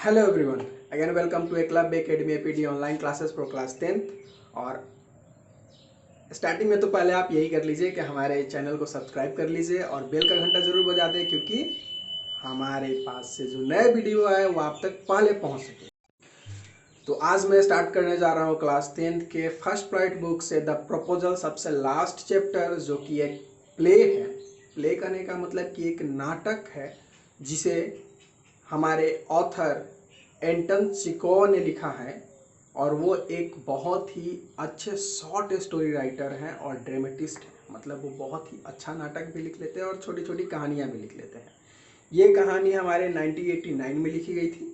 Hello everyone, again welcome to Eklavya academy APD online classes for class 10th। और starting में तो पहले आप यही कर लीजिए कि हमारे चैनल को सब्सक्राइब कर लीजिए और बेल का घंटा जरूर बजा दें, क्योंकि हमारे पास से जो नए वीडियो आए वो आप तक पहले पहुंच सके। तो आज मैं स्टार्ट करने जा रहा हूँ क्लास 10th के फर्स्ट प्राइट बुक से द प्रपोजल, सबसे लास्ट चैप्टर, जो कि एक प्ले है। प्ले करने का मतलब कि एक नाटक है जिसे हमारे ऑथर एंटन चिको ने लिखा है। और वो एक बहुत ही अच्छे शॉर्ट स्टोरी राइटर हैं और ड्रामेटिस्ट हैं। मतलब वो बहुत ही अच्छा नाटक भी लिख लेते हैं और छोटी छोटी कहानियाँ भी लिख लेते हैं। ये कहानी हमारे 1989 में लिखी गई थी।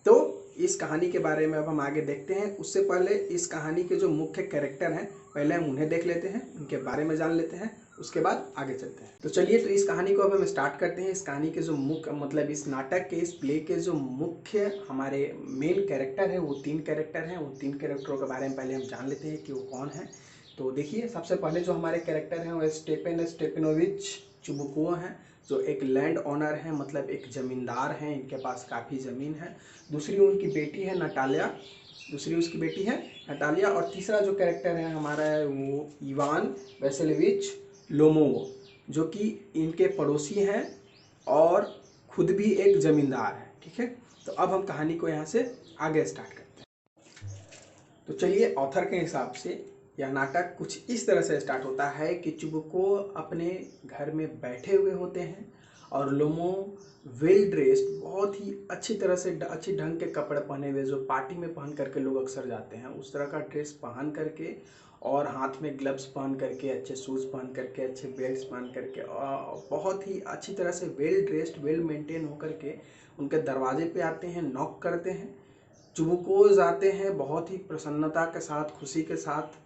तो इस कहानी के बारे में अब हम आगे देखते हैं। उससे पहले इस कहानी के जो मुख्य कैरेक्टर हैं, पहले हम उन्हें देख लेते हैं, उनके बारे में जान लेते हैं, उसके बाद आगे चलते हैं। तो चलिए, तो इस कहानी को अब हम स्टार्ट करते हैं। इस कहानी के जो मुख्य मतलब इस नाटक के, इस प्ले के जो मुख्य हमारे मेन कैरेक्टर है, वो 3 कैरेक्टर हैं। उन 3 कैरेक्टरों के बारे में पहले हम जान लेते हैं कि वो कौन है। तो देखिए, सबसे पहले जो हमारे कैरेक्टर हैं वो स्टेपेन स्टेपेनोविच चुबुको हैं, जो एक लैंड ओनर है, मतलब एक ज़मींदार हैं। इनके पास काफ़ी ज़मीन है। दूसरी उनकी बेटी है नटालिया, दूसरी उसकी बेटी है नटालिया। और तीसरा जो कैरेक्टर है हमारा है वो इवान वेसेलेविच लोमोवो, जो कि इनके पड़ोसी हैं और खुद भी एक ज़मींदार है। ठीक है, तो अब हम कहानी को यहाँ से आगे स्टार्ट करते हैं। तो चलिए, ऑथर के हिसाब से यह नाटक कुछ इस तरह से स्टार्ट होता है कि चुबुको अपने घर में बैठे हुए होते हैं और लोमो वेल ड्रेस्ड, बहुत ही अच्छी तरह से अच्छी ढंग के कपड़े पहने हुए, जो पार्टी में पहन करके लोग अक्सर जाते हैं, उस तरह का ड्रेस पहन करके और हाथ में ग्लव्स पहन करके, अच्छे शूज़ पहन करके, अच्छे बेल्ट पहन करके, और बहुत ही अच्छी तरह से वेल ड्रेस्ड, वेल मेंटेन होकर के उनके दरवाजे पे आते हैं, नॉक करते हैं। चुबुकोज आते हैं बहुत ही प्रसन्नता के साथ, खुशी के साथ,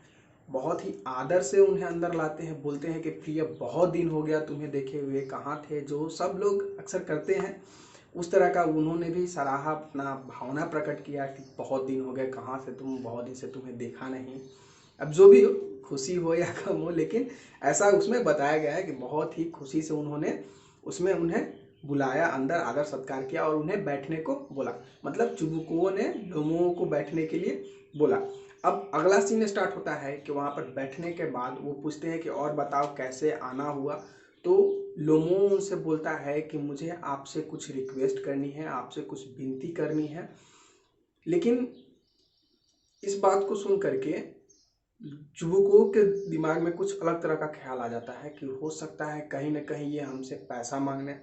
बहुत ही आदर से उन्हें अंदर लाते हैं। बोलते हैं कि प्रिय, बहुत दिन हो गया तुम्हें देखे हुए, कहाँ थे, जो सब लोग अक्सर करते हैं उस तरह का उन्होंने भी सराहा, अपना भावना प्रकट किया कि बहुत दिन हो गए, कहाँ से तुम, बहुत दिन से तुम्हें देखा नहीं। अब जो भी हो, खुशी हो या गम हो, लेकिन ऐसा उसमें बताया गया है कि बहुत ही खुशी से उन्होंने उसमें उन्हें बुलाया, अंदर आदर सत्कार किया और उन्हें बैठने को बोला। मतलब चुबुकुओ ने लोमों को बैठने के लिए बोला। अब अगला सीन स्टार्ट होता है कि वहाँ पर बैठने के बाद वो पूछते हैं कि और बताओ कैसे आना हुआ। तो लोमो उनसे बोलता है कि मुझे आपसे कुछ रिक्वेस्ट करनी है, आपसे कुछ विनती करनी है। लेकिन इस बात को सुन करके चुबुको के दिमाग में कुछ अलग तरह का ख्याल आ जाता है कि हो सकता है कहीं ना कहीं ये हमसे पैसा मांगने,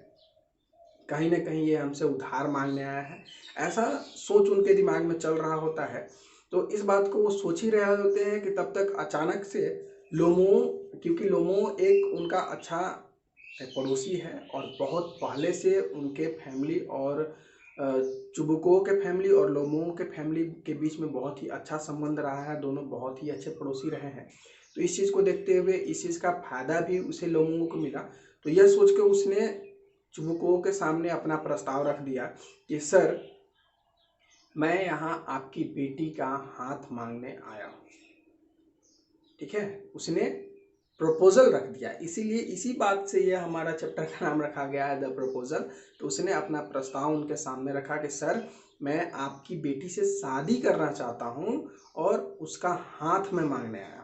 कहीं ना कहीं ये हमसे उधार मांगने आया है। ऐसा सोच उनके दिमाग में चल रहा होता है। तो इस बात को वो सोच ही रहे होते हैं कि तब तक अचानक से लोमो, क्योंकि लोमो एक उनका अच्छा पड़ोसी है और बहुत पहले से उनके फैमिली और चुबुको के फैमिली और लोमो के फैमिली के बीच में बहुत ही अच्छा संबंध रहा है। दोनों बहुत ही अच्छे पड़ोसी रहे हैं। तो इस चीज़ को देखते हुए, इस चीज़ का फायदा भी उसे लोमो को मिला। तो यह सोच के उसने चुबुको के सामने अपना प्रस्ताव रख दिया कि सर, मैं यहाँ आपकी बेटी का हाथ मांगने आया हूँ। ठीक है, उसने प्रपोजल रख दिया, इसीलिए इसी बात से यह हमारा चैप्टर का नाम रखा गया है द प्रपोजल। तो उसने अपना प्रस्ताव उनके सामने रखा कि सर, मैं आपकी बेटी से शादी करना चाहता हूँ और उसका हाथ में मांगने आया हूँ।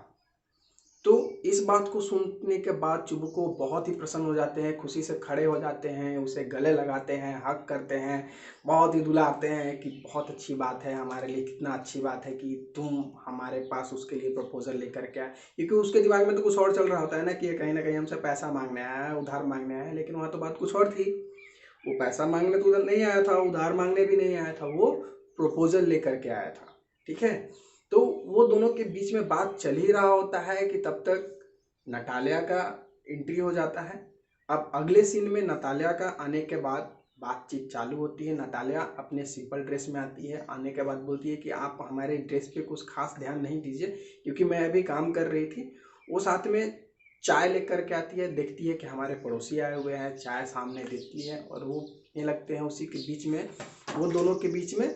तो इस बात को सुनने के बाद चुबुको बहुत ही प्रसन्न हो जाते हैं, खुशी से खड़े हो जाते हैं, उसे गले लगाते हैं, हक करते हैं, बहुत ही दुलारते हैं कि बहुत अच्छी बात है, हमारे लिए कितना अच्छी बात है कि तुम हमारे पास उसके लिए प्रपोजल लेकर के आए। क्योंकि उसके दिमाग में तो कुछ और चल रहा होता है ना कि ये कहीं ना कहीं हमसे पैसा मांगने आया है, उधार मांगने आया है। लेकिन वहाँ तो बात कुछ और थी। वो पैसा मांगने तो उधर नहीं आया था, उधार मांगने भी नहीं आया था, वो प्रपोजल लेकर के आया था। ठीक है, तो वो दोनों के बीच में बात चल ही रहा होता है कि तब तक नटालिया का एंट्री हो जाता है। अब अगले सीन में नटालिया का आने के बाद बातचीत चालू होती है। नटालिया अपने सिंपल ड्रेस में आती है, आने के बाद बोलती है कि आप हमारे ड्रेस पे कुछ खास ध्यान नहीं दीजिए, क्योंकि मैं अभी काम कर रही थी। वो साथ में चाय लेकर के आती है, देखती है कि हमारे पड़ोसी आए हुए हैं, चाय सामने देती है और वो पीने लगते हैं। उसी के बीच में वो दोनों के बीच में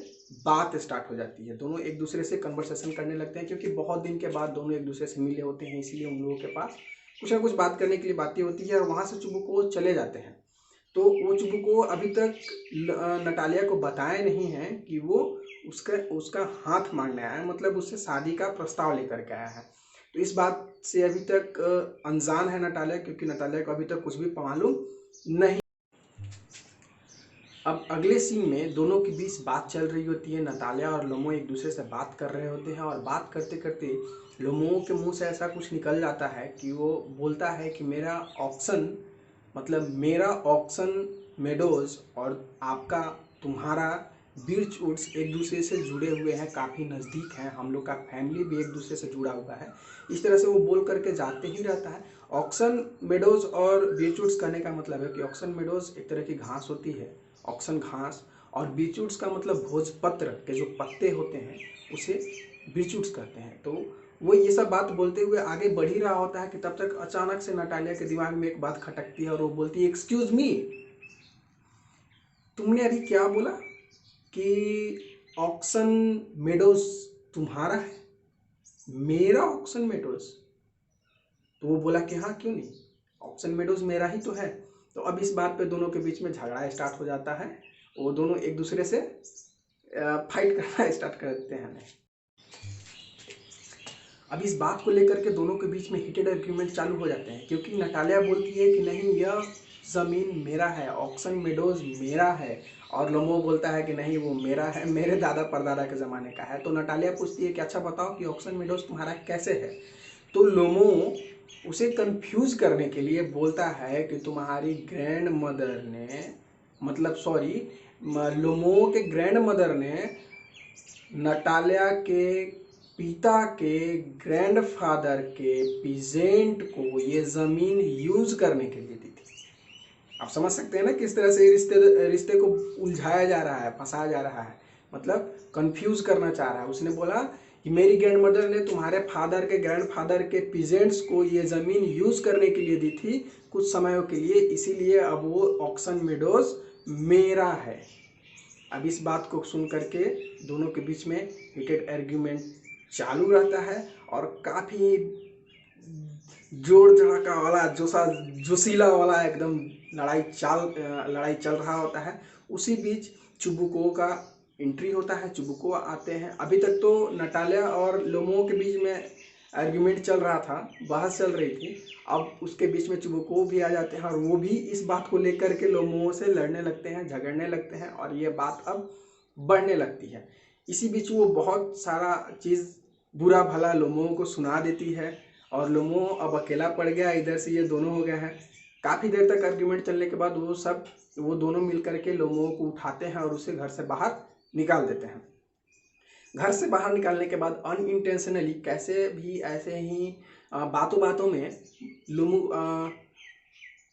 बात स्टार्ट हो जाती है। दोनों एक दूसरे से कन्वर्सेशन करने लगते हैं, क्योंकि बहुत दिन के बाद दोनों एक दूसरे से मिले होते हैं, इसलिए उन लोगों के पास कुछ ना कुछ बात करने के लिए बातें होती है। और वहाँ से चुबुको चले जाते हैं। तो वो चुबुको अभी तक नटालिया को बताया नहीं है कि वो उसका हाथ मांगने आया है, मतलब उससे शादी का प्रस्ताव लेकर के आया है। तो इस बात से अभी तक अनजान है नटालिया, क्योंकि नटालिया को अभी तक कुछ भी मालूम नहीं। अब अगले सीन में दोनों के बीच बात चल रही होती है। नटालिया और लोमो एक दूसरे से बात कर रहे होते हैं और बात करते करते लोमो के मुंह से ऐसा कुछ निकल जाता है कि वो बोलता है कि मेरा ऑक्सन मेडोज और आपका तुम्हारा बीच वुड्स एक दूसरे से जुड़े हुए हैं, काफ़ी नज़दीक हैं, हम लोग का फैमिली भी एक दूसरे से जुड़ा हुआ है। इस तरह से वो बोल करके जाते ही रहता है। ऑक्सन मेडोज और बीच वुड्स कहने का मतलब है कि ऑक्सन मेडोज एक तरह की घास होती है, ऑक्सन घास, और बीचवुड्स का मतलब भोजपत्र के जो पत्ते होते हैं उसे बीचवुड्स कहते हैं। तो वो ये सब बात बोलते हुए आगे बढ़ ही रहा होता है कि तब तक अचानक से नटालिया के दिमाग में एक बात खटकती है और वो बोलती है, एक्सक्यूज मी, तुमने अभी क्या बोला कि ऑक्सन मेडोज तुम्हारा है, मेरा ऑक्सन मेडोज? तो वो बोला कि हाँ क्यों नहीं, ऑक्सन मेडोज मेरा ही तो है। तो अब इस बात पे दोनों के बीच में झगड़ा स्टार्ट हो जाता है। वो दोनों एक दूसरे से फाइट करना स्टार्ट कर देते हैं। अब इस बात को लेकर के दोनों के बीच में हीटेड आर्ग्यूमेंट चालू हो जाते हैं, क्योंकि नटालिया बोलती है कि नहीं, यह ज़मीन मेरा है, ऑक्सन मेडोज मेरा है, और लोमो बोलता है कि नहीं वो मेरा है, मेरे दादा परदादा के ज़माने का है। तो नटालिया पूछती है कि अच्छा बताओ कि ऑक्सन मेडोज तुम्हारा कैसे है? तो लोमो उसे कंफ्यूज करने के लिए बोलता है कि तुम्हारी ग्रैंड मदर ने, मतलब सॉरी, लोमो के ग्रैंड मदर ने नटालिया के पिता के ग्रैंडफादर के पीजेंट को ये ज़मीन यूज करने के लिए दी थी। आप समझ सकते हैं ना किस तरह से रिश्ते को उलझाया जा रहा है, फंसाया जा रहा है, मतलब कंफ्यूज करना चाह रहा है। उसने बोला कि मेरी ग्रैंड मदर ने तुम्हारे फादर के ग्रैंडफादर के पीजेंट्स को ये ज़मीन यूज करने के लिए दी थी कुछ समयों के लिए, इसीलिए अब वो ऑक्सन मेडोज मेरा है। अब इस बात को सुन करके दोनों के बीच में हीटेड आर्ग्यूमेंट चालू रहता है और काफ़ी जोर जड़ाका वाला जोशीला वाला एकदम लड़ाई चल रहा होता है। उसी बीच चुबुको का एंट्री होता है, चुबुको आते हैं। अभी तक तो नटालिया और लोमो के बीच में आर्ग्यूमेंट चल रहा था, बहस चल रही थी। अब उसके बीच में चुबुको भी आ जाते हैं और वो भी इस बात को लेकर के लोमो से लड़ने लगते हैं, झगड़ने लगते हैं, और ये बात अब बढ़ने लगती है। इसी बीच वो बहुत सारा चीज़ बुरा भला लोमो को सुना देती है और लोमो अब अकेला पड़ गया, इधर से ये दोनों हो गए हैं। काफ़ी देर तक आर्ग्यूमेंट चलने के बाद वो दोनों मिल करके लोमो को उठाते हैं और उसे घर से बाहर निकाल देते हैं। घर से बाहर निकालने के बाद अनइंटेंशनली कैसे भी ऐसे ही बातों बातों में लोमो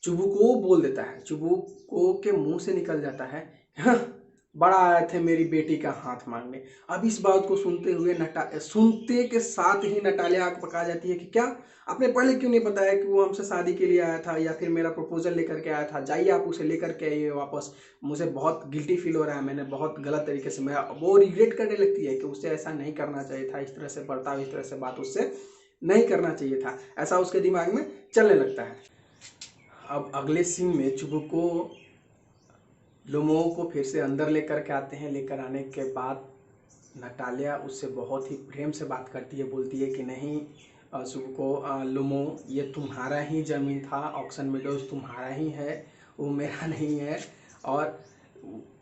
चुबुको बोल देता है, चुबुको के मुंह से निकल जाता है, हाँ, बड़ा आए थे मेरी बेटी का हाथ मांगने। अब इस बात को सुनते के साथ ही नटालिया आग पका जाती है कि क्या आपने पहले क्यों नहीं बताया कि वो हमसे शादी के लिए आया था या फिर मेरा प्रपोजल लेकर के आया था? जाइए आप उसे लेकर के आइए वापस, मुझे बहुत गिल्टी फील हो रहा है, मैंने बहुत गलत तरीके से, मैं वो रिग्रेट करने लगती है कि उसे ऐसा नहीं करना चाहिए था, इस तरह से बर्ताव, इस तरह से बात उससे नहीं करना चाहिए था, ऐसा उसके दिमाग में चलने लगता है। अब अगले सीन में चुबुको लोमो को फिर से अंदर लेकर के आते हैं। लेकर आने के बाद नटालिया उससे बहुत ही प्रेम से बात करती है, बोलती है कि नहीं चुबुको, लोमो, ये तुम्हारा ही ज़मीन था, ऑक्सन मेडोज तुम्हारा ही है, वो मेरा नहीं है। और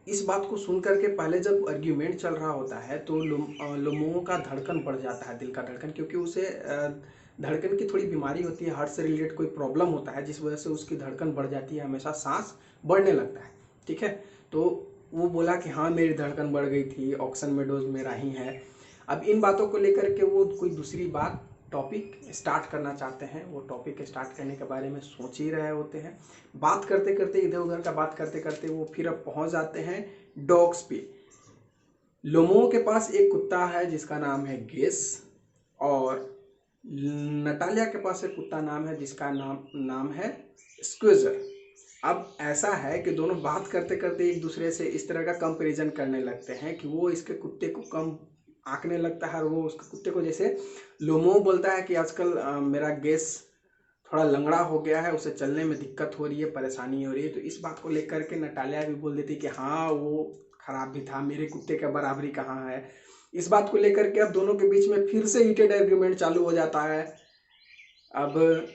इस बात को सुन करके पहले जब आर्ग्यूमेंट चल रहा होता है तो लोमो का धड़कन बढ़ जाता है, दिल का धड़कन, क्योंकि उसे धड़कन की थोड़ी बीमारी होती है, हार्ट से रिलेटेड कोई प्रॉब्लम होता है जिस वजह से उसकी धड़कन बढ़ जाती है, हमेशा सांस बढ़ने लगता है। ठीक है, तो वो बोला कि हाँ मेरी धड़कन बढ़ गई थी, ऑक्सन मेडोज मेरा ही है। अब इन बातों को लेकर के वो कोई दूसरी बात टॉपिक स्टार्ट करना चाहते हैं, वो टॉपिक स्टार्ट करने के बारे में सोच ही रहे होते हैं। बात करते करते, इधर उधर का बात करते करते वो फिर अब पहुंच जाते हैं डॉग्स पे। लोमो के पास एक कुत्ता है जिसका नाम है गेस, और नटालिया के पास एक कुत्ता नाम है जिसका नाम है स्क्विजर। अब ऐसा है कि दोनों बात करते करते एक दूसरे से इस तरह का कंपैरिजन करने लगते हैं कि वो इसके कुत्ते को कम आंकने लगता है और वो उसके कुत्ते को, जैसे लोमो बोलता है कि आजकल मेरा गेस थोड़ा लंगड़ा हो गया है, उसे चलने में दिक्कत हो रही है, परेशानी हो रही है। तो इस बात को लेकर के नटालिया भी बोल देती कि हाँ वो खराब भी था, मेरे कुत्ते के बराबरी कहाँ है। इस बात को लेकर के अब दोनों के बीच में फिर से हीटेड आर्ग्यूमेंट चालू हो जाता है। अब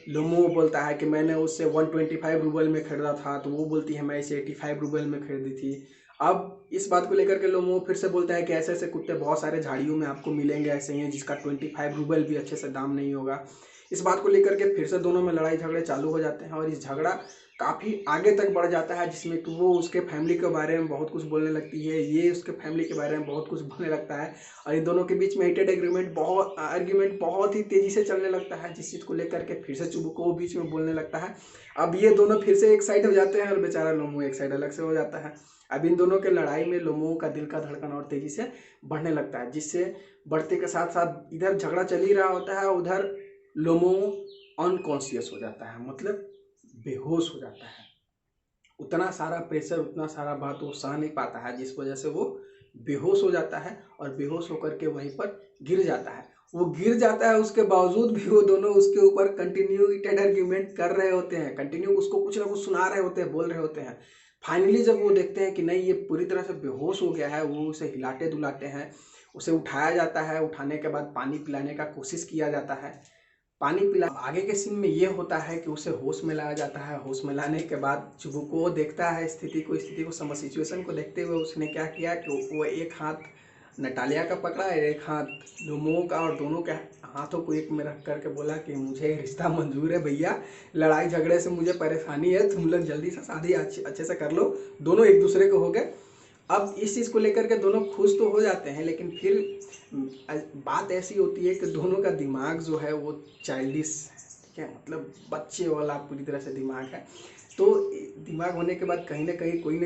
लोमो बोलता है कि मैंने उससे 125 रूबल में खरीदा था, तो वो बोलती है मैं इसे 85 रूबल में खरीदी थी। अब इस बात को लेकर के लोमो फिर से बोलता है कि ऐसे ऐसे कुत्ते बहुत सारे झाड़ियों में आपको मिलेंगे ऐसे ही हैं जिसका 25 रूबल भी अच्छे से दाम नहीं होगा। इस बात को लेकर के फिर से दोनों में लड़ाई झगड़े चालू हो जाते हैं और इस झगड़ा काफ़ी आगे तक बढ़ जाता है, जिसमें कि वो उसके फैमिली के बारे में बहुत कुछ बोलने लगती है, ये उसके फैमिली के बारे में बहुत कुछ बोलने लगता है। और इन दोनों के बीच में हीटेड आर्ग्यूमेंट बहुत ही तेज़ी से चलने लगता है, जिस चीज़ को लेकर के फिर से चुबुको बीच में बोलने लगता है। अब ये दोनों फिर से एक साइड हो जाते हैं और बेचारा लोमो एक साइड अलग से हो जाता है। अब इन दोनों के लड़ाई में लोमो का दिल का धड़कन और तेज़ी से बढ़ने लगता है, जिससे बढ़ते के साथ साथ इधर झगड़ा चल ही रहा होता है, उधर लोमो अनकॉन्शियस हो जाता है, मतलब बेहोश हो जाता है। उतना सारा प्रेशर, उतना सारा बात वो सह नहीं पाता है, जिस वजह से वो बेहोश हो जाता है और बेहोश होकर के वहीं पर गिर जाता है। वो गिर जाता है, उसके बावजूद भी वो दोनों उसके ऊपर कंटिन्यू हीटेड आर्ग्यूमेंट कर रहे होते हैं, कंटिन्यू उसको कुछ ना कुछ सुना रहे होते हैं, बोल रहे होते हैं। फाइनली जब वो देखते हैं कि नहीं ये पूरी तरह से बेहोश हो गया है, वो उसे हिलाते दुलाते हैं, उसे उठाया जाता है। उठाने के बाद पानी पिलाने का कोशिश किया जाता है। पानी पिला आगे के सीन में ये होता है कि उसे होश में लाया जाता है। होश में लाने के बाद चुबुको देखता है स्थिति को समझ सिचुएशन को देखते हुए उसने क्या किया कि वो एक हाथ नटालिया का पकड़ा, एक हाथ लोमो का, और दोनों के हाथों को एक में रख करके बोला कि मुझे रिश्ता मंजूर है भैया, लड़ाई झगड़े से मुझे परेशानी है, तुम लोग जल्दी से शादी अच्छे से कर लो। दोनों एक दूसरे को हो गए। अब इस चीज़ को लेकर के दोनों खुश तो हो जाते हैं, लेकिन फिर बात ऐसी होती है कि दोनों का दिमाग जो है वो चाइल्डिश, ठीक है, मतलब बच्चे वाला पूरी तरह से दिमाग है। तो दिमाग होने के बाद कहीं ना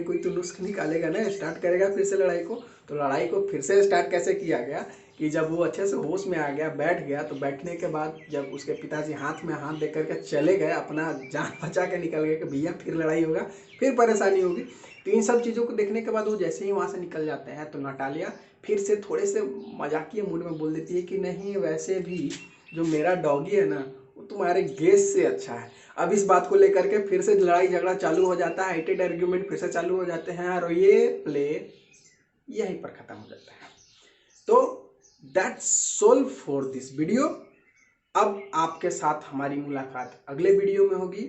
कोई तो नुस्ख निकालेगा ना, स्टार्ट करेगा फिर से लड़ाई को। तो लड़ाई को फिर से स्टार्ट कैसे किया गया कि जब वो अच्छे से होश में आ गया, बैठ गया, तो बैठने के बाद जब उसके पिताजी हाथ में हाथ दे करके चले गए, अपना जान बचा के निकल गए कि भैया फिर लड़ाई होगा, फिर परेशानी होगी। तो इन सब चीज़ों को देखने के बाद वो जैसे ही वहाँ से निकल जाते हैं तो नटालिया फिर से थोड़े से मजाकिया मूड में बोल देती है कि नहीं वैसे भी जो मेरा डॉगी है ना वो तुम्हारे गेस से अच्छा है। अब इस बात को लेकर के फिर से लड़ाई झगड़ा चालू हो जाता है, हीटेड आर्ग्यूमेंट फिर से चालू हो जाते हैं और ये प्ले यहीं पर ख़त्म हो जाता है। तो that's all for this video. अब आपके साथ हमारी मुलाकात अगले वीडियो में होगी,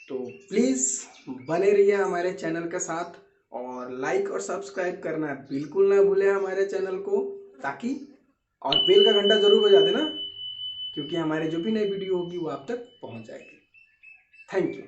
तो प्लीज़ बने रहिए हमारे चैनल के साथ और लाइक और सब्सक्राइब करना बिल्कुल ना भूलें हमारे चैनल को, ताकि और बेल का घंटा ज़रूर बजा देना, क्योंकि हमारे जो भी नई वीडियो होगी वो आप तक पहुंच जाएगी। Thank you.